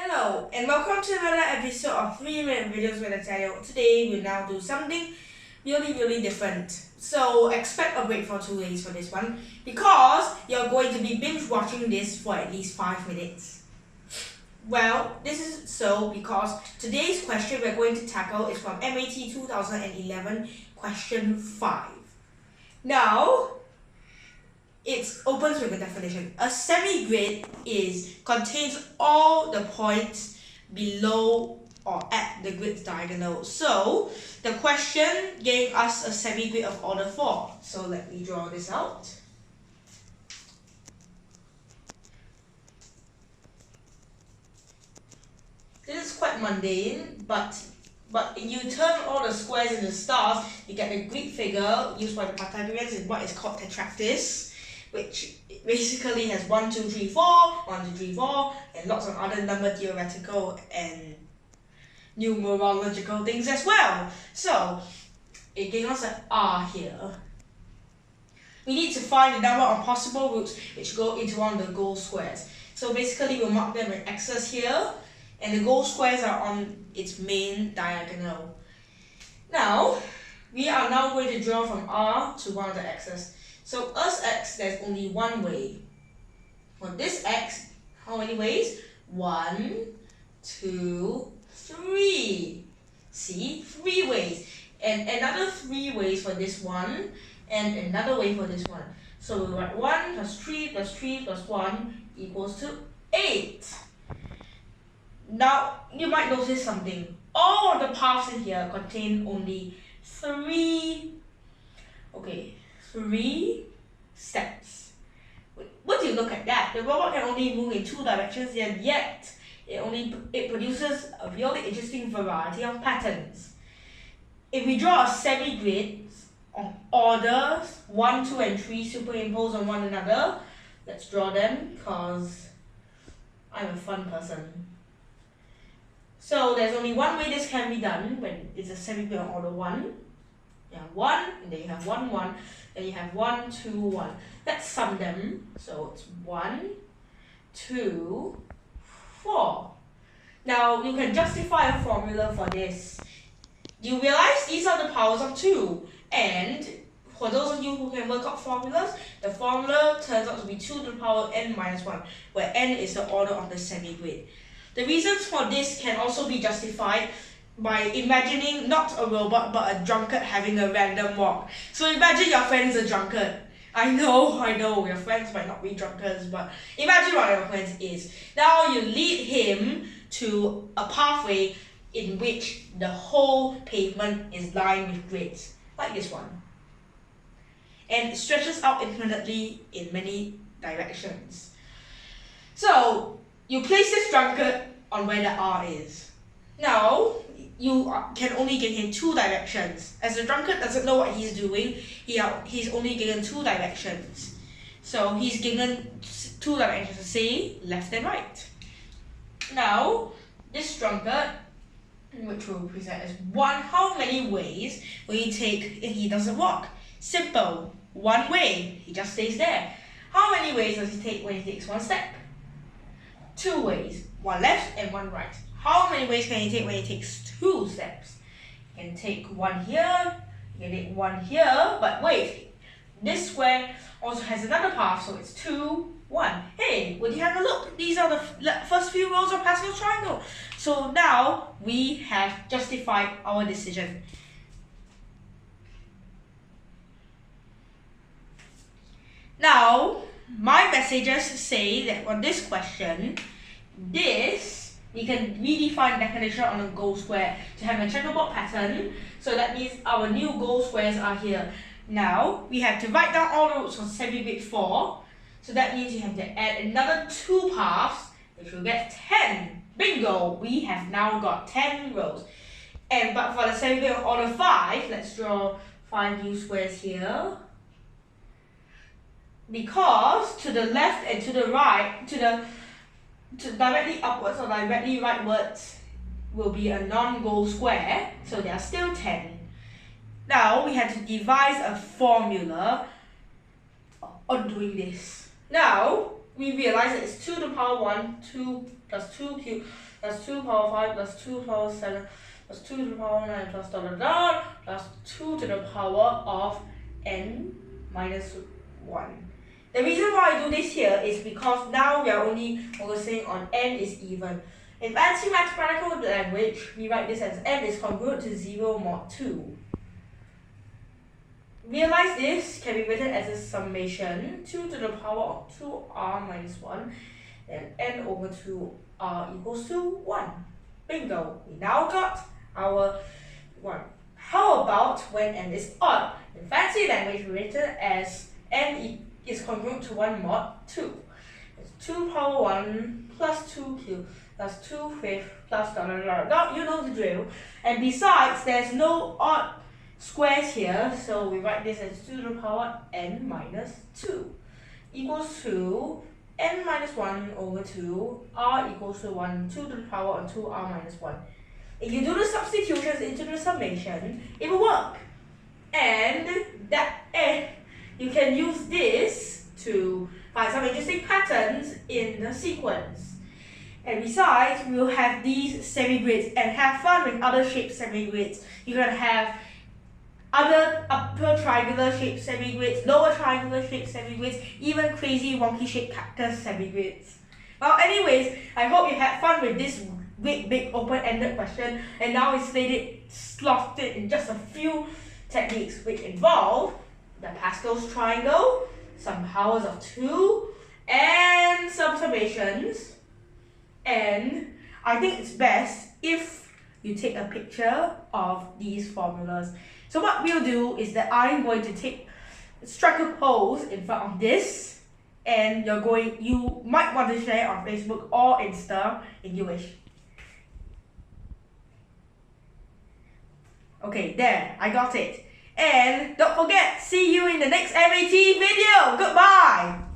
Hello and welcome to another episode of 3-minute videos with Natalia. Today we'll now do something really different. So expect a break for 2 days for this one because you're going to be binge watching this for at least 5 minutes. Well, this is so because today's question we're going to tackle is from MAT 2011 question 5. Now, it opens with a definition. A semigrid contains all the points below or at the grid's diagonal. So the question gave us a semigrid of order 4. So let me draw this out. This is quite mundane, but you turn all the squares into stars, you get the Greek figure used by the Pythagoreans in what is called tetraktys, which basically has 1, 2, 3, 4, 1, 2, 3, 4, and lots of other number theoretical and numerological things as well. So it gave us an R here. We need to find the number of possible roots which go into one of the goal squares. So basically we'll mark them with X's here, and the goal squares are on its main diagonal. Now, we are now going to draw from R to one of the X's. So as X, there's only one way. For this X, how many ways? 1, 2, 3. See? 3 ways. And another 3 ways for this one, and another way for this one. So we write 1 plus 3 plus 3 plus 1 equals to 8. Now, you might notice something. All of the paths in here contain only 3 steps. What do you look at that? The robot can only move in 2 directions, and yet it produces a really interesting variety of patterns. If we draw a semigrid of orders 1, 2, and 3 superimposed on one another, let's draw them because I'm a fun person. So there's only one way this can be done when it's a semigrid of order 1. You have 1, and then you have 1, 1, then you have 1, 2, 1. Let's sum them. So it's 1, 2, 4. Now you can justify a formula for this. You realize these are the powers of 2, and for those of you who can work out formulas, the formula turns out to be 2 to the power n minus 1, where n is the order of the semigrid. The reasons for this can also be justified by imagining not a robot but a drunkard having a random walk. So imagine your friend is a drunkard. I know, your friends might not be drunkards, but imagine what your friend is. Now you lead him to a pathway in which the whole pavement is lined with grids, like this one. And it stretches out infinitely in many directions. So you place this drunkard on where the R is. Now, you can only give him 2 directions. As the drunkard doesn't know what he's doing, he's only given 2 directions. So he's given 2 directions, say left and right. Now, this drunkard, which we'll present as 1, how many ways will he take if he doesn't walk? Simple, 1 way, he just stays there. How many ways does he take when he takes 1 step? 2 ways, 1 left and 1 right. How many ways can he take when he takes 2 steps? He can take 1 here, he can take 1 here, but wait, this square also has another path, so it's 2, 1. Hey, would you have a look? These are the first few rows of Pascal Triangle. So now we have justified our decision. Now, my messages say that on this question, we can redefine definition on a goal square to have a checkerboard pattern. So that means our new goal squares are here. Now, we have to write down all the roots for semigrid 4. So that means you have to add another 2 paths, which will get 10. Bingo! We have now got 10 rows. But for the semigrid of order 5, let's draw 5 new squares here. Because to the left and to the right, to directly upwards or directly rightwards will be a non-goal square, so there are still 10. Now we have to devise a formula on doing this. Now we realize that it's 2 to the power 1, 2 plus 2 cubed plus 2 power 5 plus 2 power 7 plus 2 to the power 9 plus dot dot dot plus 2 to the power of n minus 1. The reason why I do this here is because now we are only focusing on n is even. In fancy mathematical language, we write this as n is congruent to 0 mod 2. Realize this can be written as a summation 2 to the power of 2r minus 1 and n over 2r equals to 1. Bingo! We now got our 1. How about when n is odd? In fancy language, we write it as n is congruent to 1 mod 2. It's 2 power 1 plus 2 cubed plus 2 fifths plus dot dot dot dot. You know the drill. And besides, there's no odd squares here, so we write this as 2 to the power n minus 2 equals to n minus 1 over 2, r equals to 1, 2 to the power of 2r minus 1. If you do the substitutions into the summation, it will work. And you can use this to find some interesting patterns in the sequence. And besides, we'll have these semigrids and have fun with other shaped semigrids. You're gonna have other upper triangular shaped semigrids, lower triangular shaped semigrids, even crazy wonky shaped cactus semigrids. Well, anyways, I hope you had fun with this big open-ended question, and now we slotted it in just a few techniques which involve the Pascal's triangle, some powers of 2, and some summations. And I think it's best if you take a picture of these formulas. So what we'll do is that I'm going to strike a pose in front of this, and you might want to share on Facebook or Insta if you wish. Okay, there, I got it. And don't forget, see you in the next MAT video. Goodbye!